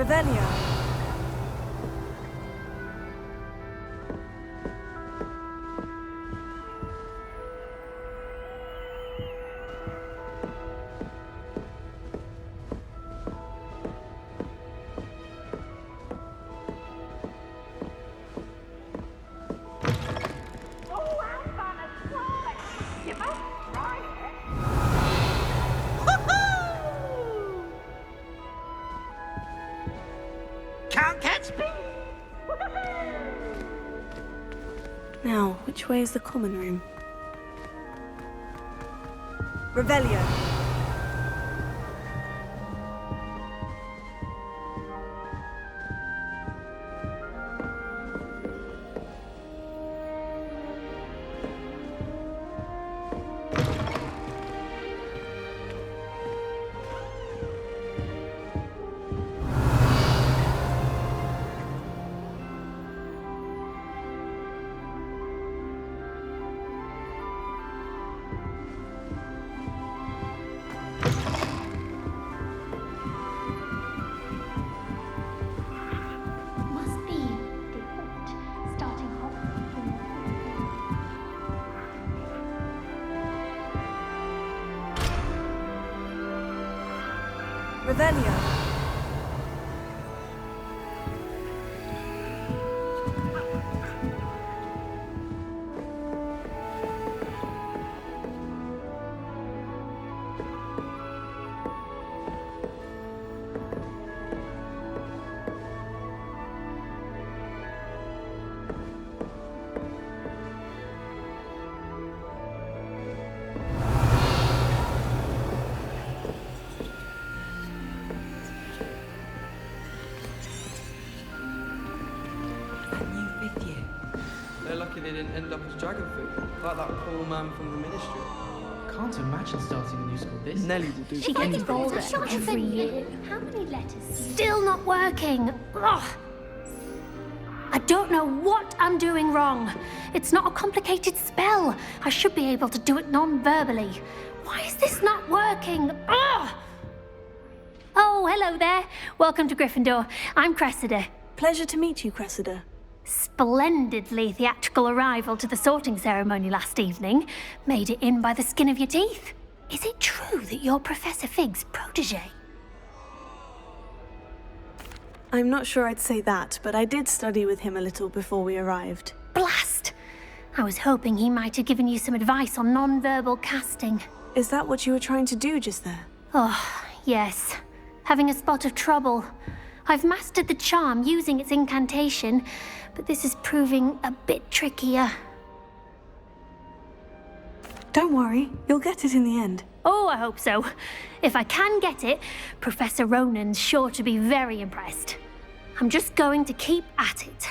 Revelio. Now, which way is the common room? Revelio. Revelio. They're lucky they didn't end up as dragon food, like that poor man from the ministry. Can't imagine starting a new school this. Nelly will do. She gets bolder every year. How many letters? Still not working. Ugh. I don't know what I'm doing wrong. It's not a complicated spell. I should be able to do it non-verbally. Why is this not working? Ugh. Oh, hello there. Welcome to Gryffindor. I'm Cressida. Pleasure to meet you, Cressida. Splendidly theatrical arrival to the sorting ceremony last evening. Made it in by the skin of your teeth. Is it true that you're Professor Fig's protege? I'm not sure I'd say that, but I did study with him a little before we arrived. Blast! I was hoping he might have given you some advice on non-verbal casting. Is that what you were trying to do just there? Oh, yes. Having a spot of trouble. I've mastered the charm using its incantation, but this is proving a bit trickier. Don't worry, you'll get it in the end. Oh, I hope so. If I can get it, Professor Ronan's sure to be very impressed. I'm just going to keep at it.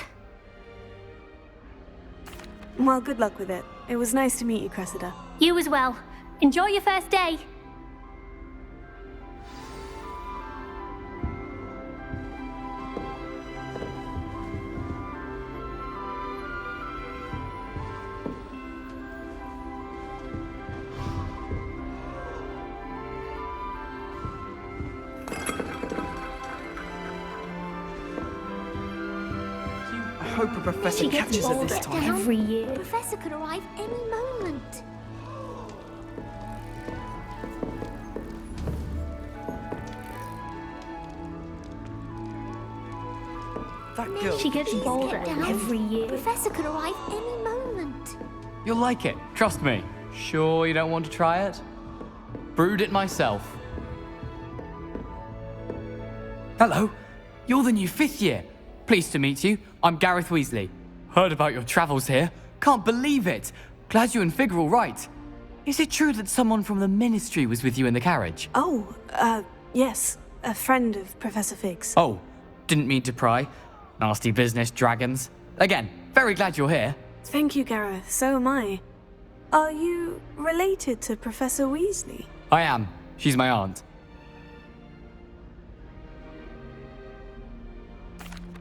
Well, good luck with it. It was nice to meet you, Cressida. You as well. Enjoy your first day. I hope a professor She gets catches her this bolder time. every year. The professor could arrive any moment. That girl. She gets Please bolder get down. every year. Professor could arrive any moment. You'll like it, trust me. Sure you don't want to try it? Brewed it myself. Hello, you're the new 5th year. Pleased to meet you. I'm Gareth Weasley. Heard about your travels here. Can't believe it. Glad you and Fig are all right. Is it true that someone from the ministry was with you in the carriage? Oh, yes. A friend of Professor Fig's. Oh, didn't mean to pry. Nasty business, dragons. Again, very glad you're here. Thank you, Gareth. So am I. Are you related to Professor Weasley? I am. She's my aunt.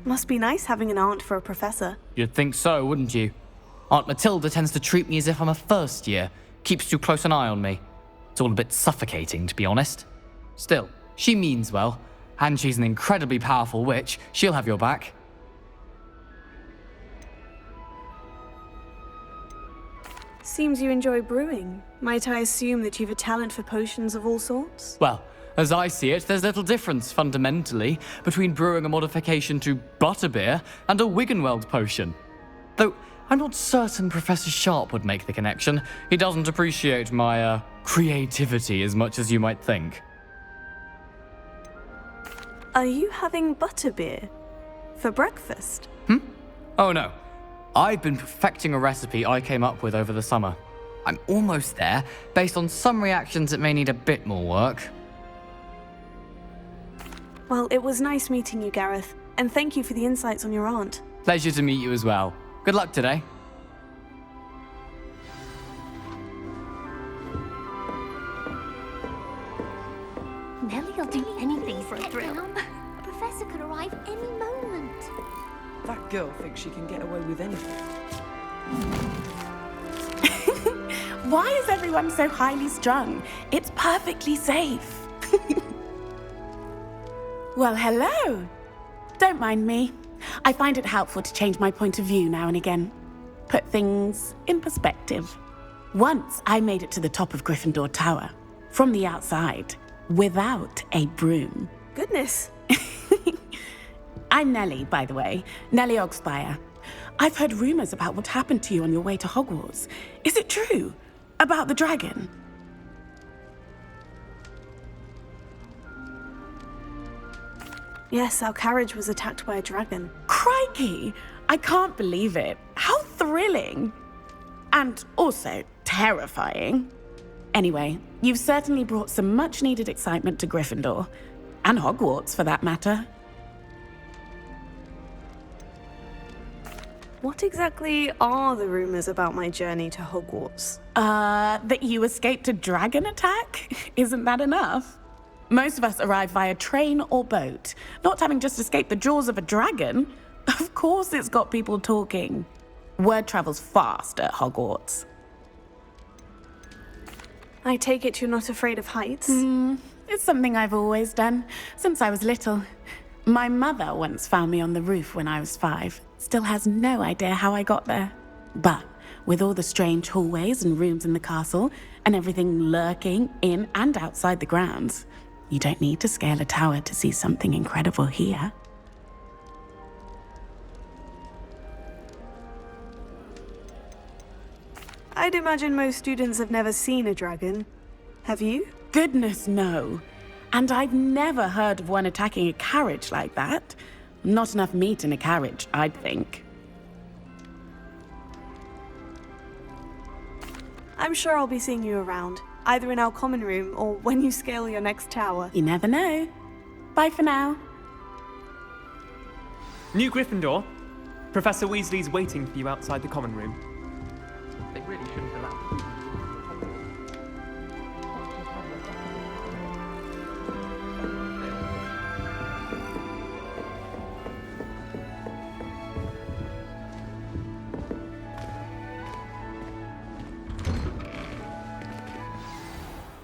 Must be nice having an aunt for a professor. You'd think so, wouldn't you? Aunt Matilda tends to treat me as if I'm a first year. Keeps too close an eye on me. It's all a bit suffocating, to be honest. Still, she means well. And she's an incredibly powerful witch. She'll have your back. Seems you enjoy brewing. Might I assume that you've a talent for potions of all sorts? Well, as I see it, there's little difference, fundamentally, between brewing a modification to butterbeer and a Wiggenweld potion. Though, I'm not certain Professor Sharp would make the connection. He doesn't appreciate my, creativity as much as you might think. Are you having butterbeer? For breakfast? Oh no. I've been perfecting a recipe I came up with over the summer. I'm almost there, based on some reactions that may need a bit more work. Well, it was nice meeting you, Gareth, and thank you for the insights on your aunt. Pleasure to meet you as well. Good luck today. Nellie'll do anything for a thrill. A professor could arrive any moment. That girl thinks she can get away with anything. Why is everyone so highly strung? It's perfectly safe. Well, hello. Don't mind me. I find it helpful to change my point of view now and again. Put things in perspective. Once I made it to the top of Gryffindor Tower, from the outside, without a broom. Goodness. I'm Nellie, by the way. Nellie Ogspire. I've heard rumors about what happened to you on your way to Hogwarts. Is it true? About the dragon? Yes, our carriage was attacked by a dragon. Crikey! I can't believe it. How thrilling! And also terrifying. Anyway, you've certainly brought some much-needed excitement to Gryffindor. And Hogwarts, for that matter. What exactly are the rumors about my journey to Hogwarts? That you escaped a dragon attack? Isn't that enough? Most of us arrive via train or boat, not having just escaped the jaws of a dragon. Of course it's got people talking. Word travels fast at Hogwarts. I take it you're not afraid of heights? It's something I've always done, since I was little. My mother once found me on the roof when I was 5. Still has no idea how I got there. But with all the strange hallways and rooms in the castle, and everything lurking in and outside the grounds, you don't need to scale a tower to see something incredible here. I'd imagine most students have never seen a dragon. Have you? Goodness, no. And I've never heard of one attacking a carriage like that. Not enough meat in a carriage, I'd think. I'm sure I'll be seeing you around, either in our common room or when you scale your next tower. You never know. Bye for now. New Gryffindor, Professor Weasley's waiting for you outside the common room. They really shouldn't allow.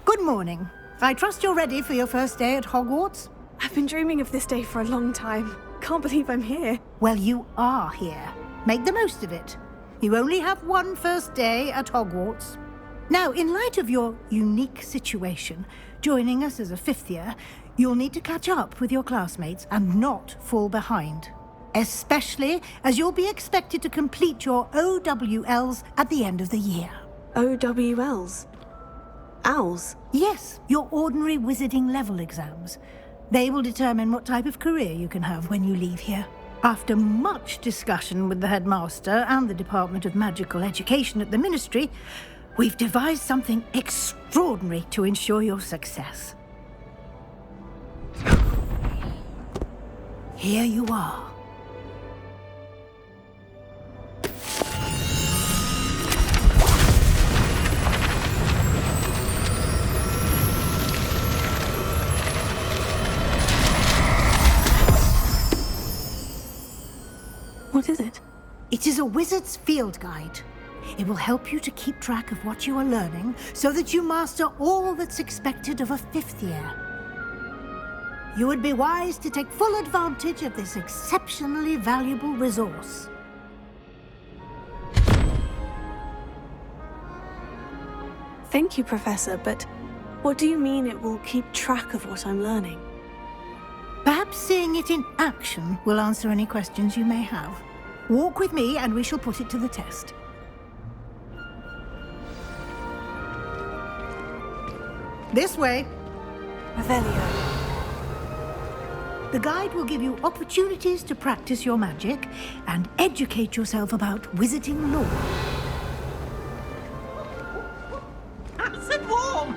Good morning. I trust you're ready for your first day at Hogwarts? I've been dreaming of this day for a long time. Can't believe I'm here. Well, you are here. Make the most of it. You only have one first day at Hogwarts. Now, in light of your unique situation, joining us as a 5th year, you'll need to catch up with your classmates and not fall behind. Especially as you'll be expected to complete your OWLs at the end of the year. OWLs? Owls? Yes, your ordinary wizarding level exams. They will determine what type of career you can have when you leave here. After much discussion with the headmaster and the Department of Magical Education at the Ministry, we've devised something extraordinary to ensure your success. Here you are. What is it? It is a wizard's field guide. It will help you to keep track of what you are learning so that you master all that's expected of a 5th year. you would be wise to take full advantage of this exceptionally valuable resource. Thank you, Professor, but what do you mean it will keep track of what I'm learning? Perhaps seeing it in action will answer any questions you may have. Walk with me and we shall put it to the test. This way. Revelio. The guide will give you opportunities to practice your magic and educate yourself about wizarding lore. Acid warm!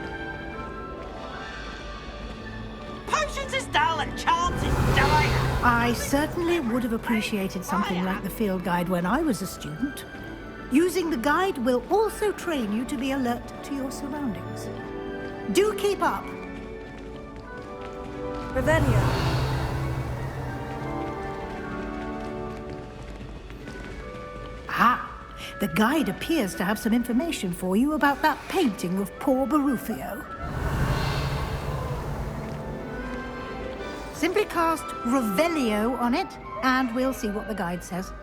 Potions is dull and charms is dry. I certainly would have appreciated something like the field guide when I was a student. Using the guide will also train you to be alert to your surroundings. Do keep up. Revelio. Ah, the guide appears to have some information for you about that painting of poor Barufio. Simply cast Revelio on it, and we'll see what the guide says.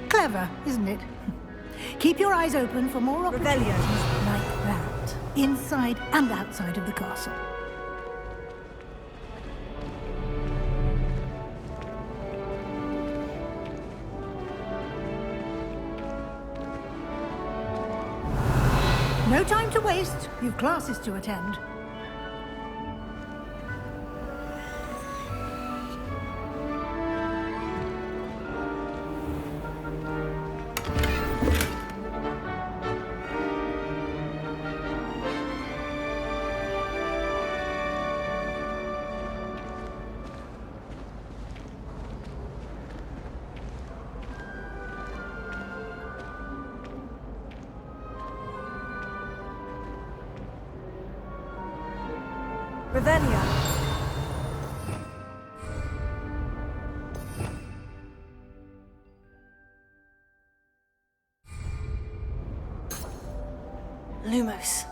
Clever, isn't it? Keep your eyes open for more opportunities like that, inside and outside of the castle. No time to waste. You've classes to attend. Revelia. Lumos.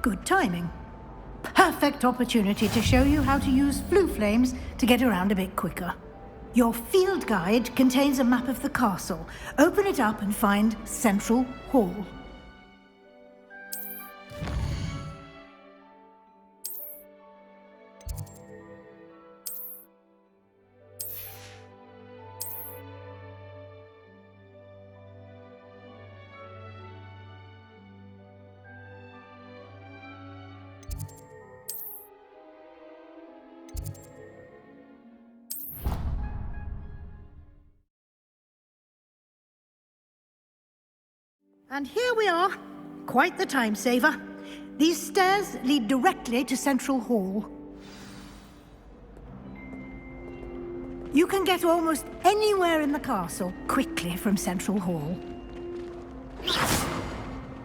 Good timing. Perfect opportunity to show you how to use flue flames to get around a bit quicker. Your field guide contains a map of the castle. Open it up and find Central Hall. And here we are. Quite the time saver. These stairs lead directly to Central Hall. You can get almost anywhere in the castle quickly from Central Hall.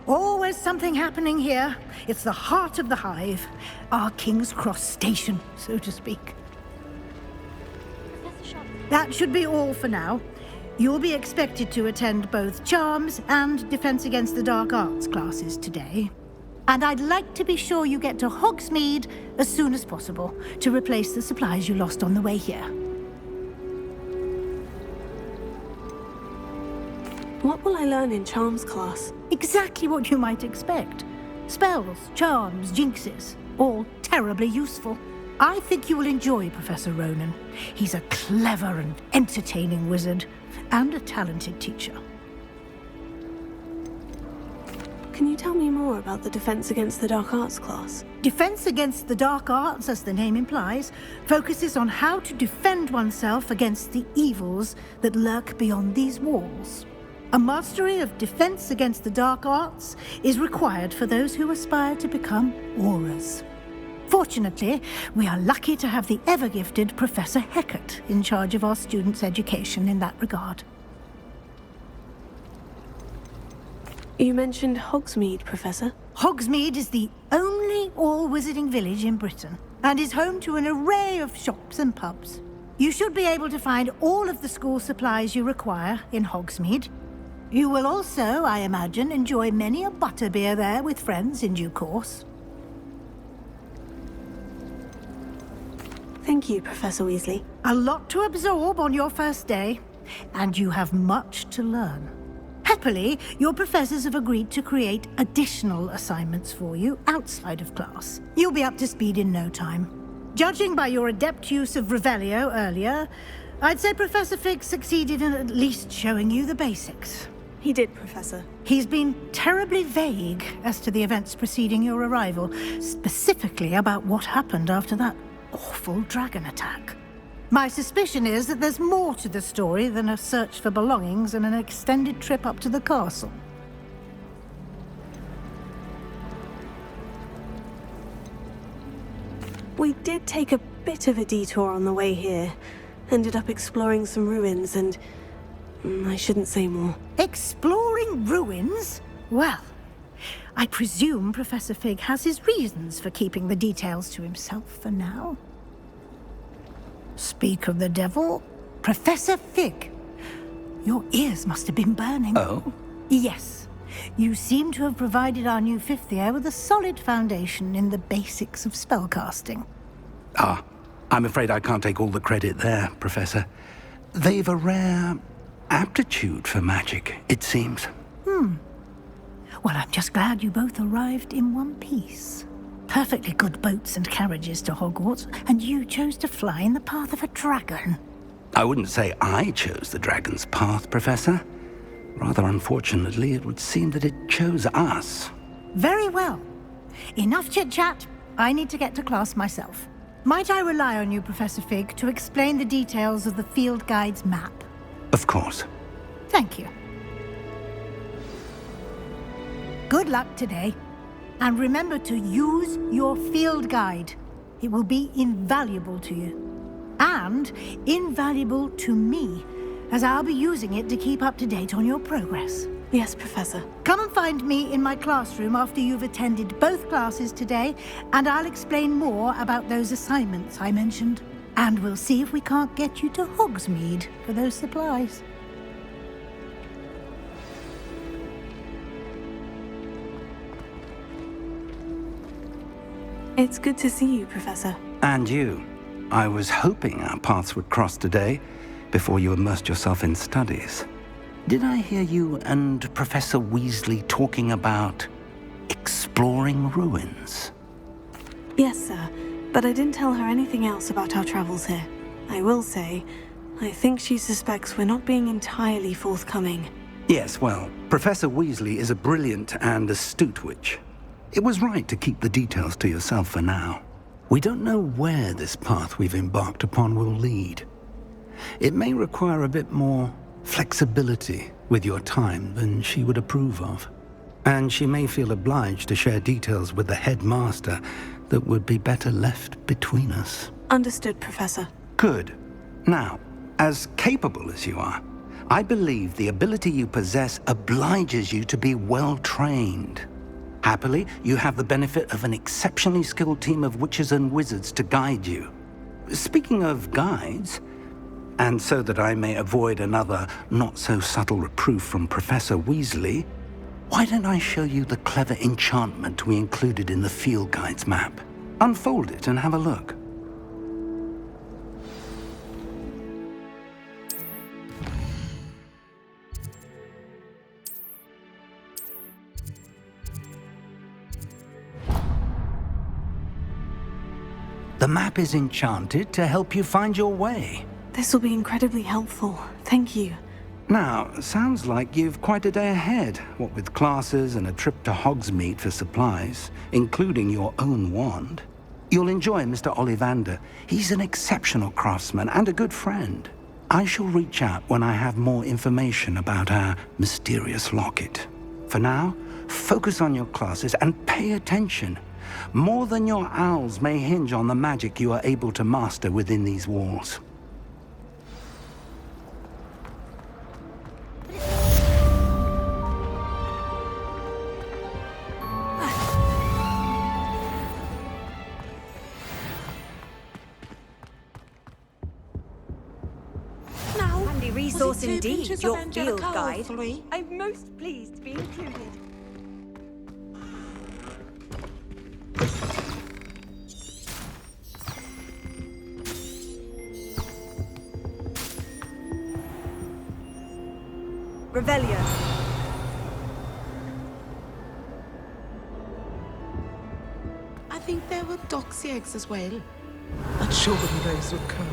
Always something happening here. It's the heart of the hive. Our King's Cross station, so to speak. That should be all for now. You'll be expected to attend both Charms and Defense Against the Dark Arts classes today. And I'd like to be sure you get to Hogsmeade as soon as possible to replace the supplies you lost on the way here. What will I learn in Charms class? Exactly what you might expect. Spells, charms, jinxes, all terribly useful. I think you will enjoy Professor Ronan. He's a clever and entertaining wizard, and a talented teacher. Can you tell me more about the Defense Against the Dark Arts class? Defense Against the Dark Arts, as the name implies, focuses on how to defend oneself against the evils that lurk beyond these walls. A mastery of Defense Against the Dark Arts is required for those who aspire to become Aurors. Fortunately, we are lucky to have the ever-gifted Professor Hecat in charge of our students' education in that regard. You mentioned Hogsmeade, Professor. Hogsmeade is the only all-wizarding village in Britain, and is home to an array of shops and pubs. You should be able to find all of the school supplies you require in Hogsmeade. You will also, I imagine, enjoy many a butterbeer there with friends in due course. Thank you, Professor Weasley. A lot to absorb on your first day, and you have much to learn. Happily, your professors have agreed to create additional assignments for you outside of class. You'll be up to speed in no time. Judging by your adept use of Revelio earlier, I'd say Professor Fig succeeded in at least showing you the basics. He did, Professor. He's been terribly vague as to the events preceding your arrival, specifically about what happened after that awful dragon attack. My suspicion is that there's more to the story than a search for belongings and an extended trip up to the castle. We did take a bit of a detour on the way here. Ended up exploring some ruins and... I shouldn't say more. Exploring ruins? Well, I presume Professor Fig has his reasons for keeping the details to himself for now. Speak of the devil, Professor Fig. Your ears must have been burning. Oh? Yes. You seem to have provided our new fifth year with a solid foundation in the basics of spellcasting. Ah, I'm afraid I can't take all the credit there, Professor. They've a rare aptitude for magic, it seems. Well, I'm just glad you both arrived in one piece. Perfectly good boats and carriages to Hogwarts, and you chose to fly in the path of a dragon. I wouldn't say I chose the dragon's path, Professor. Rather unfortunately, it would seem that it chose us. Very well. Enough chit-chat. I need to get to class myself. Might I rely on you, Professor Fig, to explain the details of the field guide's map? Of course. Thank you. Good luck today. And remember to use your field guide. It will be invaluable to you. And invaluable to me, as I'll be using it to keep up to date on your progress. Yes, Professor. Come and find me in my classroom after you've attended both classes today, and I'll explain more about those assignments I mentioned. And we'll see if we can't get you to Hogsmeade for those supplies. It's good to see you, Professor. And you. I was hoping our paths would cross today, before you immersed yourself in studies. Did I hear you and Professor Weasley talking about exploring ruins? Yes, sir. But I didn't tell her anything else about our travels here. I will say, I think she suspects we're not being entirely forthcoming. Yes, well, Professor Weasley is a brilliant and astute witch. It was right to keep the details to yourself for now. We don't know where this path we've embarked upon will lead. It may require a bit more flexibility with your time than she would approve of. And she may feel obliged to share details with the headmaster that would be better left between us. Understood, Professor. Good. Now, as capable as you are, I believe the ability you possess obliges you to be well trained. Happily, you have the benefit of an exceptionally skilled team of witches and wizards to guide you. Speaking of guides, and so that I may avoid another not-so-subtle reproof from Professor Weasley, why don't I show you the clever enchantment we included in the field guide's map? Unfold it and have a look. The map is enchanted to help you find your way. This will be incredibly helpful. Thank you. Now, sounds like you've quite a day ahead, what with classes and a trip to Hogsmeade for supplies, including your own wand. You'll enjoy Mr. Ollivander. He's an exceptional craftsman and a good friend. I shall reach out when I have more information about our mysterious locket. For now, focus on your classes and pay attention. More than your owls may hinge on the magic you are able to master within these walls. Handy resource indeed, your field guide. I'm most pleased to be included. Revelio. I think there were doxy eggs as well. But surely those were cold.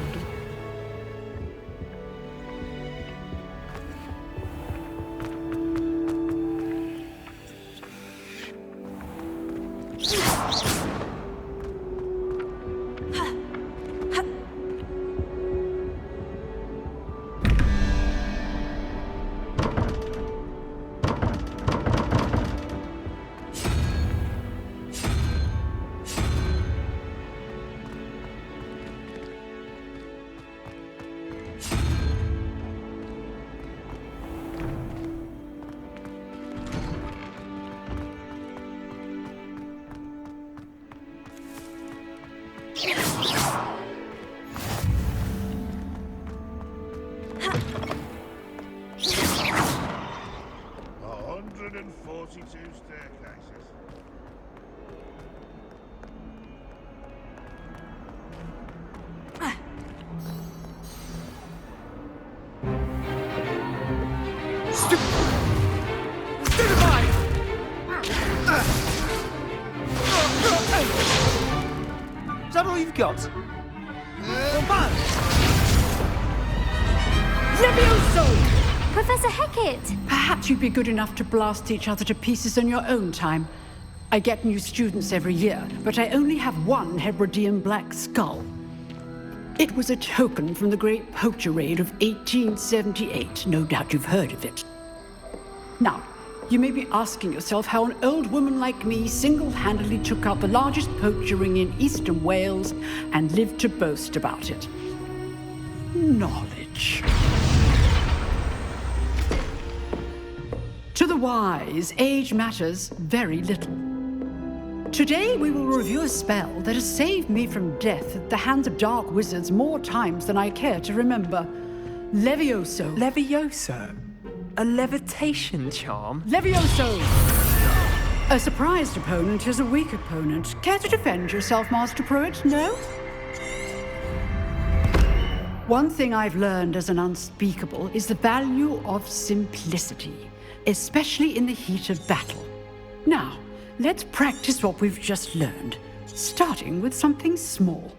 Is that all you've got? Levioso! Professor Hecat! Perhaps you'd be good enough to blast each other to pieces in your own time. I get new students every year, but I only have one Hebridean black skull. It was a token from the Great Poacher Raid of 1878. No doubt you've heard of it. Now, you may be asking yourself how an old woman like me single-handedly took out the largest poacher ring in eastern Wales and lived to boast about it. Knowledge. To the wise, age matters very little. Today we will review a spell that has saved me from death at the hands of dark wizards more times than I care to remember. Levioso. Levioso? A levitation charm? Levioso! A surprised opponent is a weak opponent. Care to defend yourself, Master Pruitt? No? One thing I've learned as an unspeakable is the value of simplicity, especially in the heat of battle. Now, let's practice what we've just learned, starting with something small.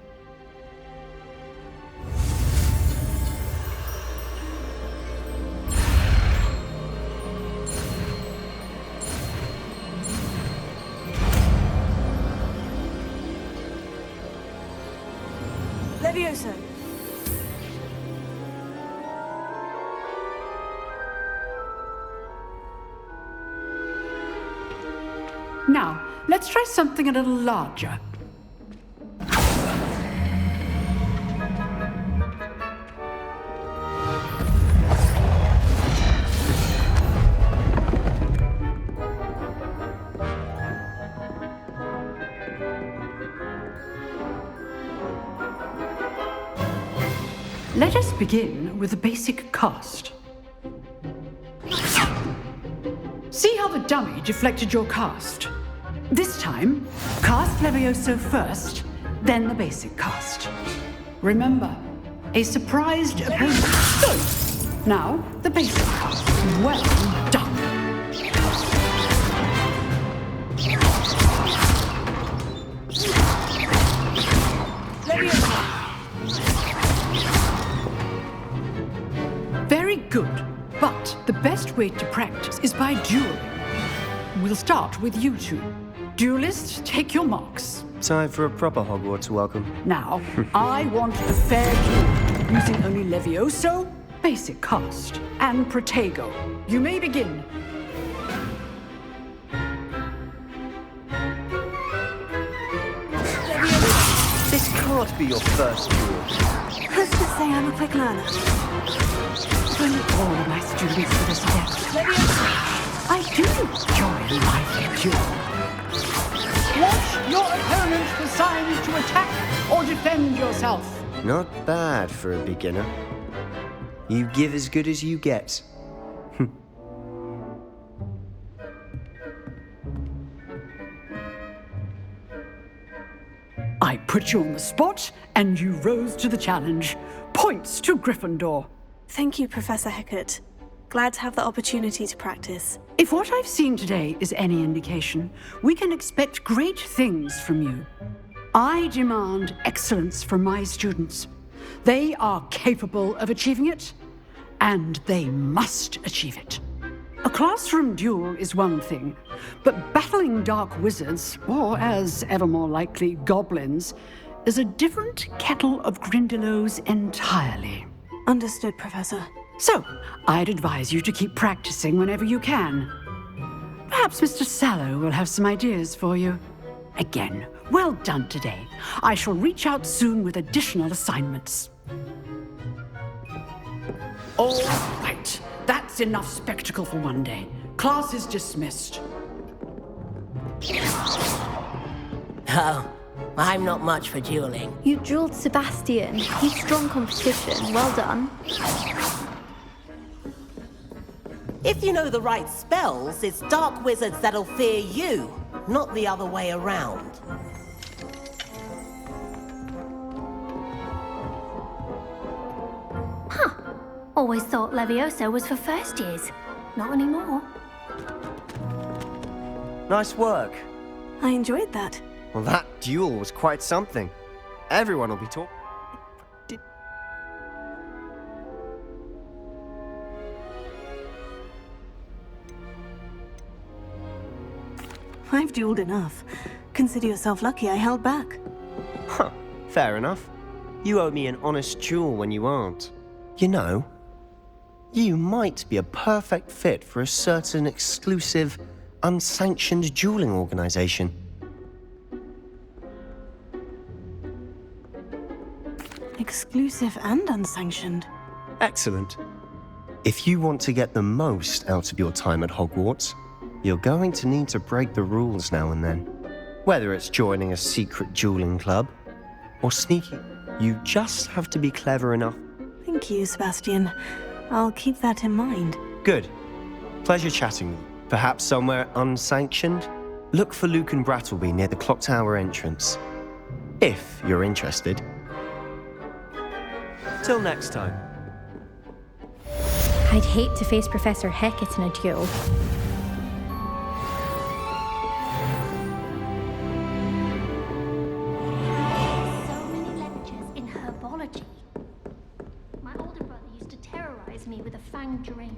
Levioso. Now, let's try something a little larger. Let us begin with a basic cast. See how the dummy deflected your cast? This time, cast Levioso first, then the basic cast. Remember, a surprised opponent. Good. Now, the basic cast. Well done. Levioso. Very good, but the best way to practice is by dueling. We'll start with you two. Duelists, take your marks. Time for a proper Hogwarts welcome. Now, I want a fair duel, using only Levioso, basic cast, and Protego. You may begin. This can't be your first duel. Let's just say I'm a quick learner. Don't all my students for this again. I do enjoy my duel. Watch your opponent decide to attack or defend yourself. Not bad for a beginner. You give as good as you get. I put you on the spot, and you rose to the challenge. Points to Gryffindor. Thank you, Professor Hecat. Glad to have the opportunity to practice. If what I've seen today is any indication, we can expect great things from you. I demand excellence from my students. They are capable of achieving it, and they must achieve it. A classroom duel is one thing, but battling dark wizards, or as ever more likely, goblins, is a different kettle of Grindylows entirely. Understood, Professor. So, I'd advise you to keep practicing whenever you can. Perhaps Mr. Sallow will have some ideas for you. Again, well done today. I shall reach out soon with additional assignments. All right, that's enough spectacle for one day. Class is dismissed. Oh, I'm not much for dueling. You dueled Sebastian. He's strong competition. Well done. If you know the right spells, it's dark wizards that'll fear you, not the other way around. Huh. Always thought Levioso was for first years. Not anymore. Nice work. I enjoyed that. Well, that duel was quite something. Everyone will be talking. I've dueled enough. Consider yourself lucky I held back. Huh, fair enough. You owe me an honest duel when you aren't. You know, you might be a perfect fit for a certain exclusive, unsanctioned dueling organization. Exclusive and unsanctioned. Excellent. If you want to get the most out of your time at Hogwarts, you're going to need to break the rules now and then. Whether it's joining a secret dueling club or sneaking, you just have to be clever enough. Thank you, Sebastian. I'll keep that in mind. Good. Pleasure chatting with you. Perhaps somewhere unsanctioned? Look for Luke and Brattleby near the clock tower entrance. If you're interested. Till next time. I'd hate to face Professor Hecat in a duel. So many lectures in herbology. My older brother used to terrorize me with a fanged drain.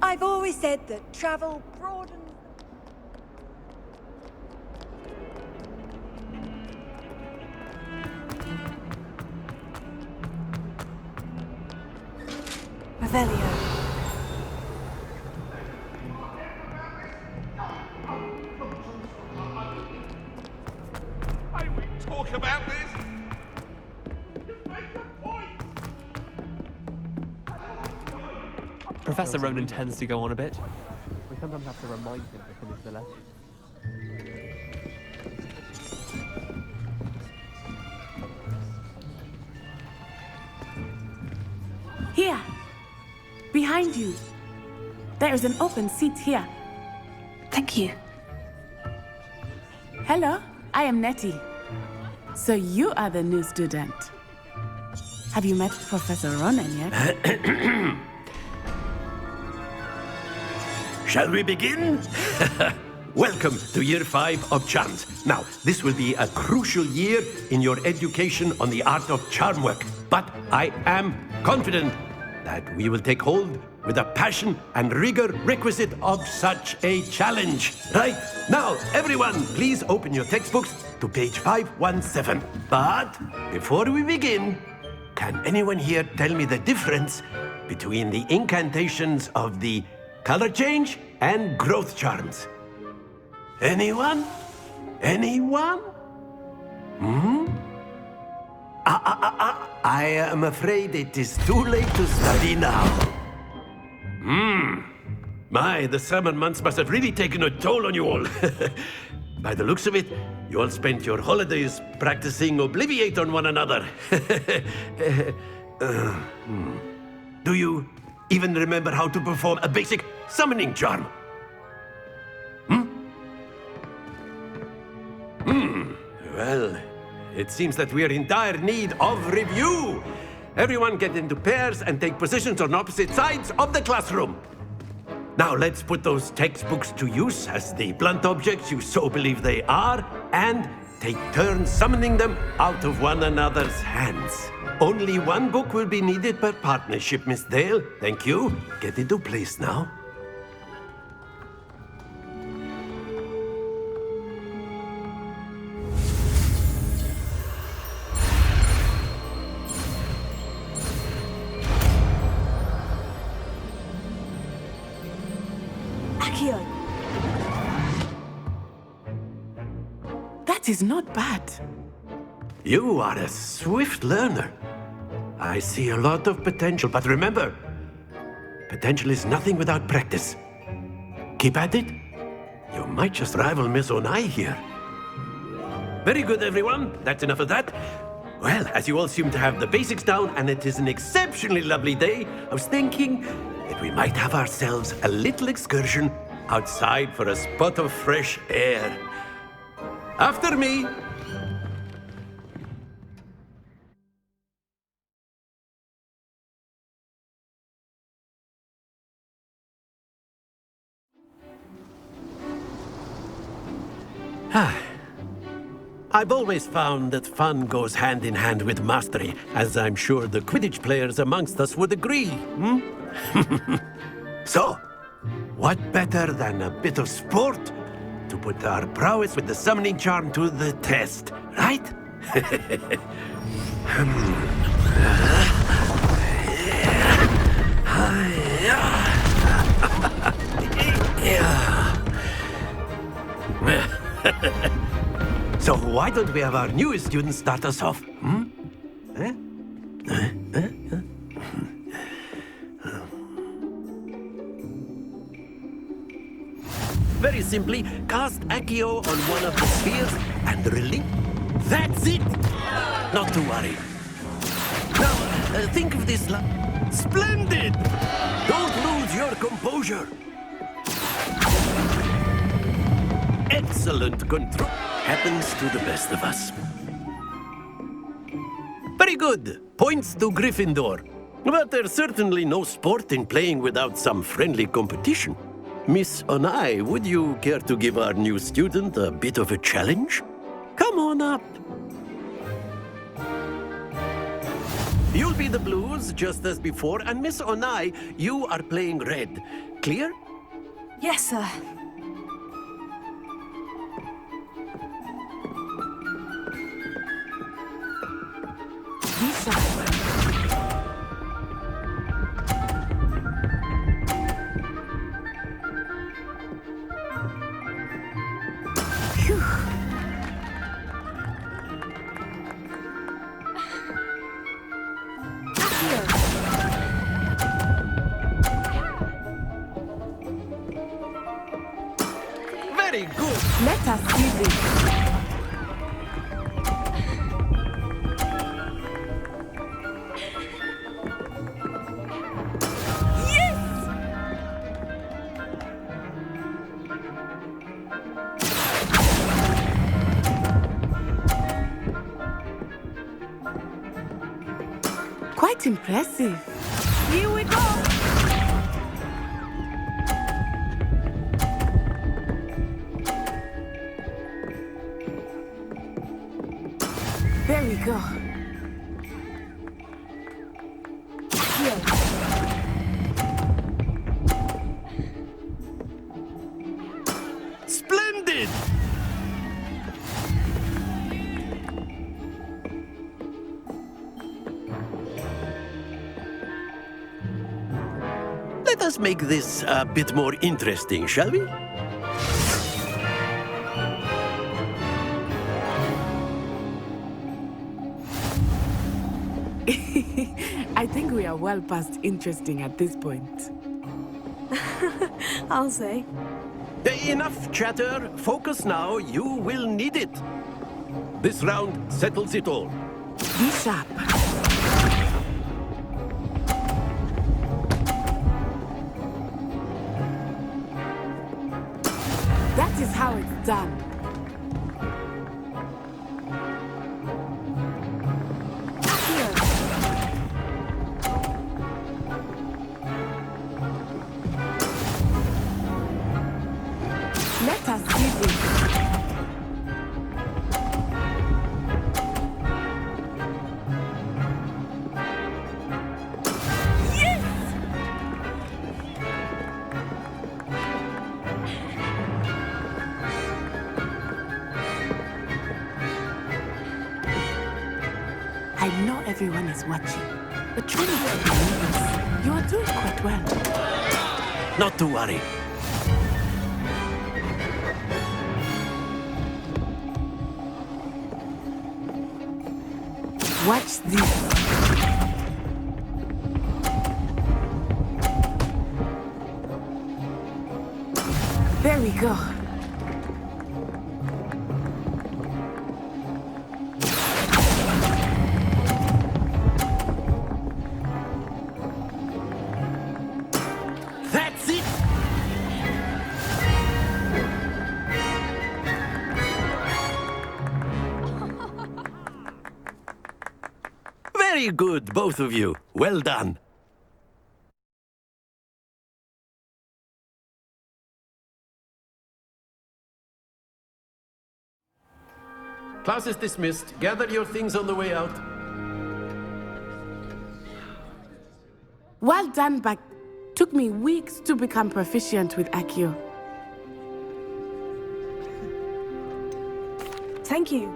I've always said that travel broadens. Revelio. Talk about this? Professor Ronan tends to go on a bit. We sometimes have to remind him to finish the lesson. Here. Behind you. There is an open seat here. Thank you. Hello, I am Nettie. So you are the new student. Have you met Professor Ronan yet? Shall we begin? Welcome to Year 5 of Charms. Now, this will be a crucial year in your education on the art of charm work. But I am confident that we will take hold with the passion and rigor requisite of such a challenge. Right, now, everyone, please open your textbooks to page 517. But before we begin, can anyone here tell me the difference between the incantations of the color change and growth charms? Anyone? Anyone? I am afraid it is too late to study now. My, the summer months must have really taken a toll on you all. By the looks of it, you all spent your holidays practicing Obliviate on one another. Do you even remember how to perform a basic summoning charm? Well, it seems that we are in dire need of review. Everyone get into pairs and take positions on opposite sides of the classroom. Now let's put those textbooks to use as the blunt objects you so believe they are, and take turns summoning them out of one another's hands. Only one book will be needed per partnership, Miss Dale. Thank you. Get into place now. That is not bad. You are a swift learner. I see a lot of potential, but remember, potential is nothing without practice. Keep at it. You might just rival Miss Onai here. Very good, everyone. That's enough of that. Well, as you all seem to have the basics down, and it is an exceptionally lovely day, I was thinking that we might have ourselves a little excursion outside for a spot of fresh air. After me. I've always found that fun goes hand in hand with mastery, as I'm sure the Quidditch players amongst us would agree. So, what better than a bit of sport to put our prowess with the summoning charm to the test, right? don't we have our newest student start us off? Eh? Very simply, cast Accio on one of the spheres and release. That's it! Not to worry. Now, think of this Splendid! Don't lose your composure. Excellent control. Happens to the best of us. Very good. Points to Gryffindor. But there's certainly no sport in playing without some friendly competition. Miss Onai, would you care to give our new student a bit of a challenge? Come on up. You'll be the blues, just as before, and Miss Onai, you are playing red. Clear? Yes, sir. Very good. Let us see this. Quite impressive. Here we go! There we go. Here. Splendid! Let us make this a bit more interesting, shall we? I think we are well past interesting at this point. I'll say. Enough chatter. Focus now. You will need it. This round settles it all. Be sharp. That is how it's done. Let us see this. Yes! I know everyone is watching, but try not to be nervous. You are doing quite well. Not to worry. Watch this. There we go. That's it! Very good, both of you. Well done. Class is dismissed. Gather your things on the way out. Well done, but took me weeks to become proficient with Accio. Thank you.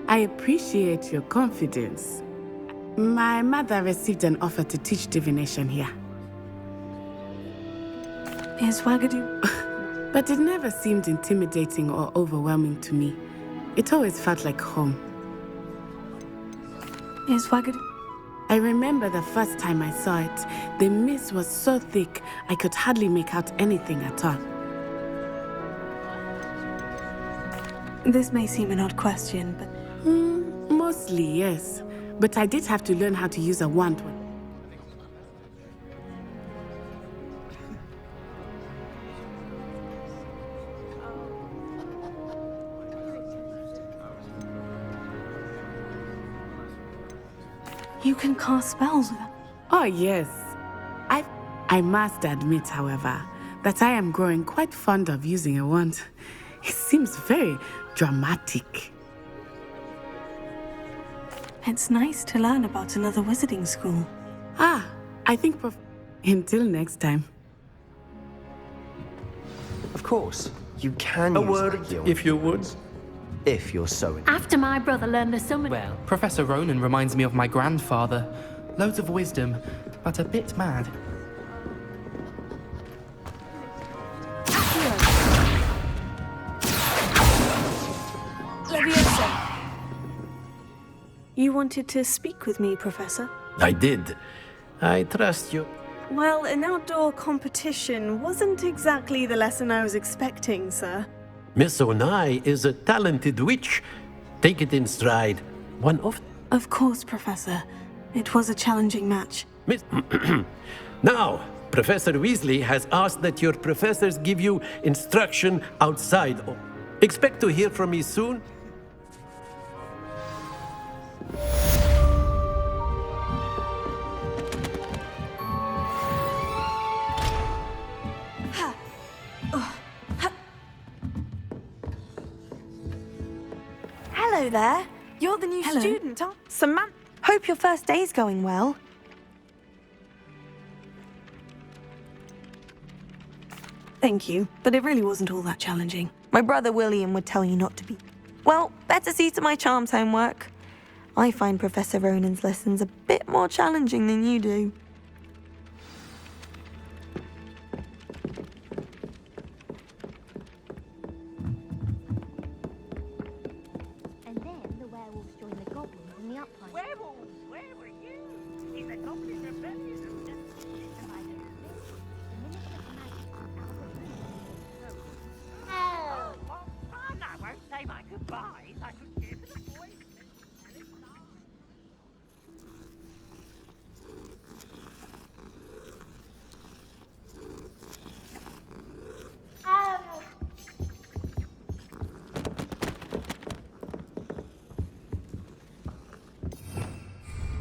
I appreciate your confidence. My mother received an offer to teach divination here. Is Wagadoo... But it never seemed intimidating or overwhelming to me. It always felt like home. Is Wagadu? I remember the first time I saw it. The mist was so thick, I could hardly make out anything at all. This may seem an odd question, but... Mostly, yes. But I did have to learn how to use a wand. You can cast spells with that? Oh, yes. I must admit, however, that I am growing quite fond of using a wand. It seems very dramatic. It's nice to learn about another wizarding school. I think until next time. Of course, you can A use word, Accio if you would. If you're so... After my brother learned the summon... Well, Professor Ronan reminds me of my grandfather. Loads of wisdom, but a bit mad. Leviosa! You wanted to speak with me, Professor? I did. I trust you. Well, an outdoor competition wasn't exactly the lesson I was expecting, sir. Miss Onai is a talented witch. Take it in stride. One of... Of course, Professor. It was a challenging match. Miss... Now, Professor Weasley has asked that your professors give you instruction outside. Expect to hear from me soon. Hello there. You're the new student, huh? Samantha. Hope your first day's going well. Thank you, but it really wasn't all that challenging. My brother William would tell you not to be. Well, better see to my charms homework. I find Professor Ronan's lessons a bit more challenging than you do. And then the werewolves join the goblins in the uprising. Werewolves? Where were you? In the goblin rebellion. Oh, what fun! I won't say my goodbyes. I could give the boys.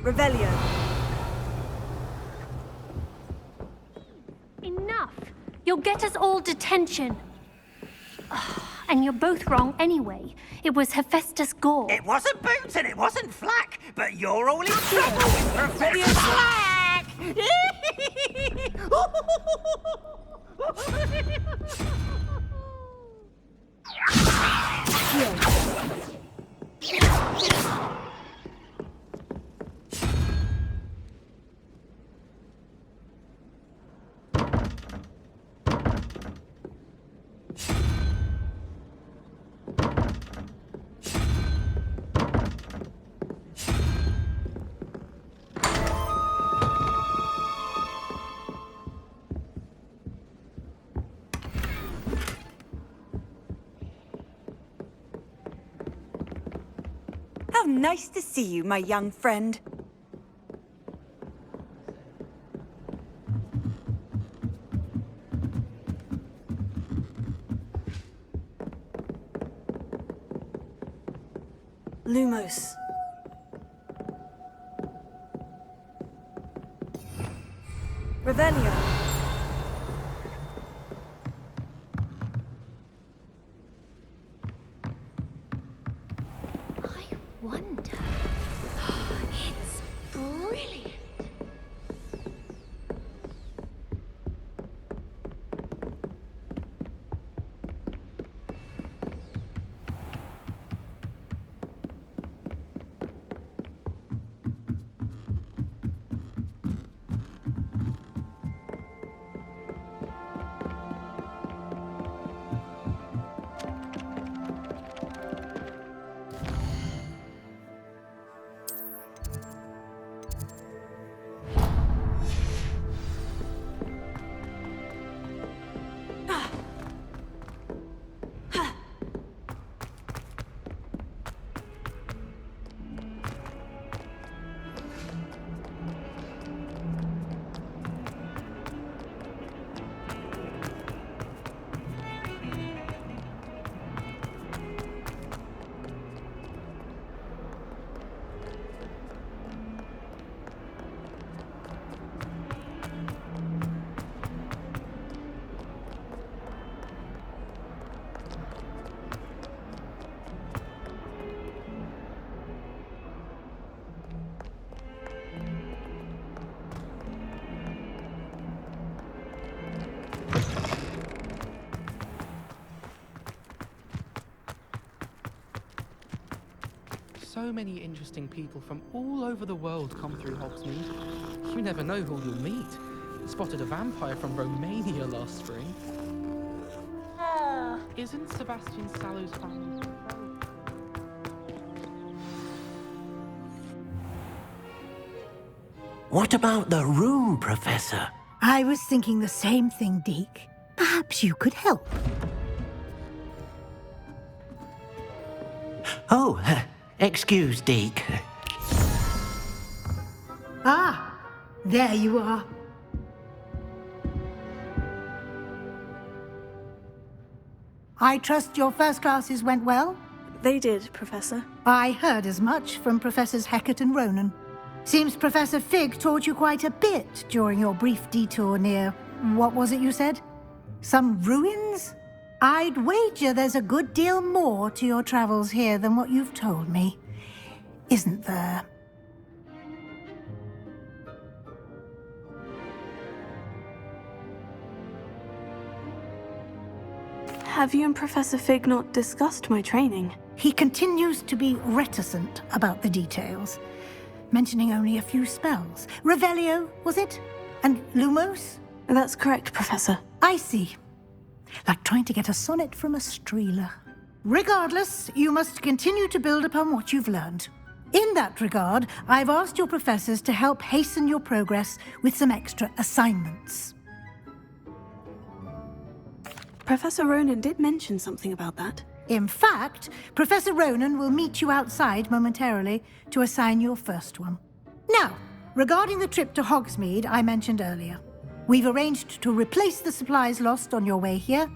Revelio. Enough! You'll get us all detention. And you're both wrong anyway. It was Hephaestus Gore. It wasn't Boots and it wasn't Flack, but you're all in trouble with Professor Flack! How nice to see you, my young friend. Lumos. Revelio. Wonder. It's brilliant. So many interesting people from all over the world come through Hogsmeade. You never know who you'll meet. Spotted a vampire from Romania last spring. Isn't Sebastian Sallow's family... What about the room, Professor? I was thinking the same thing, Deke. Perhaps you could help. Oh, excuse, Deke. Ah, there you are. I trust your first classes went well? They did, Professor. I heard as much from Professors Hecat and Ronan. Seems Professor Fig taught you quite a bit during your brief detour near... what was it you said? Some ruins? I'd wager there's a good deal more to your travels here than what you've told me. Isn't there? Have you and Professor Fig not discussed my training? He continues to be reticent about the details, mentioning only a few spells. Revelio, was it? And Lumos? That's correct, Professor. I see. Like trying to get a sonnet from a streeler. Regardless, you must continue to build upon what you've learned. In that regard, I've asked your professors to help hasten your progress with some extra assignments. Professor Ronan did mention something about that. In fact, Professor Ronan will meet you outside momentarily to assign your first one. Now, regarding the trip to Hogsmeade I mentioned earlier, we've arranged to replace the supplies lost on your way here,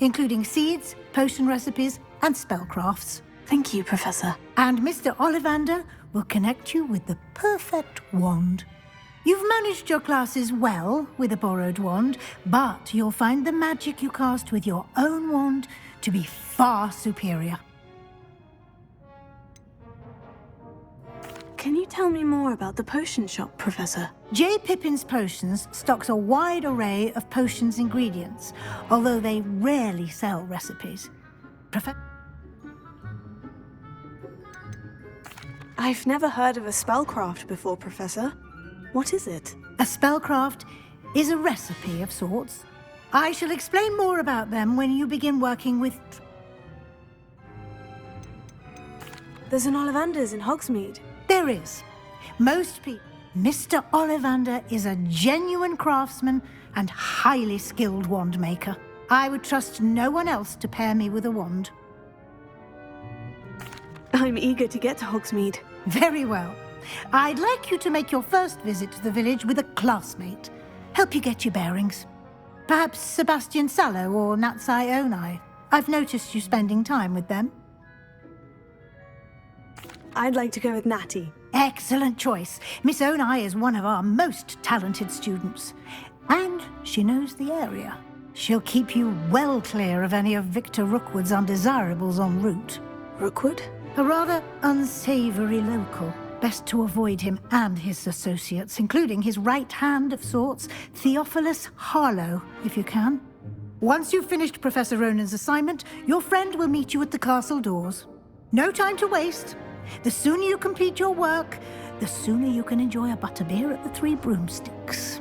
including seeds, potion recipes, and spellcrafts. Thank you, Professor. And Mr. Ollivander will connect you with the perfect wand. You've managed your classes well with a borrowed wand, but you'll find the magic you cast with your own wand to be far superior. Can you tell me more about the potion shop, Professor? J. Pippin's Potions stocks a wide array of potions ingredients, although they rarely sell recipes. I've never heard of a spellcraft before, Professor. What is it? A spellcraft is a recipe of sorts. I shall explain more about them when you begin working with... There's an Ollivander's in Hogsmeade. There is. Most people... Mr. Ollivander is a genuine craftsman and highly skilled wand maker. I would trust no one else to pair me with a wand. I'm eager to get to Hogsmeade. Very well. I'd like you to make your first visit to the village with a classmate. Help you get your bearings. Perhaps Sebastian Sallow or Natsai Onai. I've noticed you spending time with them. I'd like to go with Natty. Excellent choice. Miss Onai is one of our most talented students. And she knows the area. She'll keep you well clear of any of Victor Rookwood's undesirables en route. Rookwood? A rather unsavory local. Best to avoid him and his associates, including his right hand of sorts, Theophilus Harlow, if you can. Once you've finished Professor Ronan's assignment, your friend will meet you at the castle doors. No time to waste. The sooner you complete your work, the sooner you can enjoy a butterbeer at the Three Broomsticks.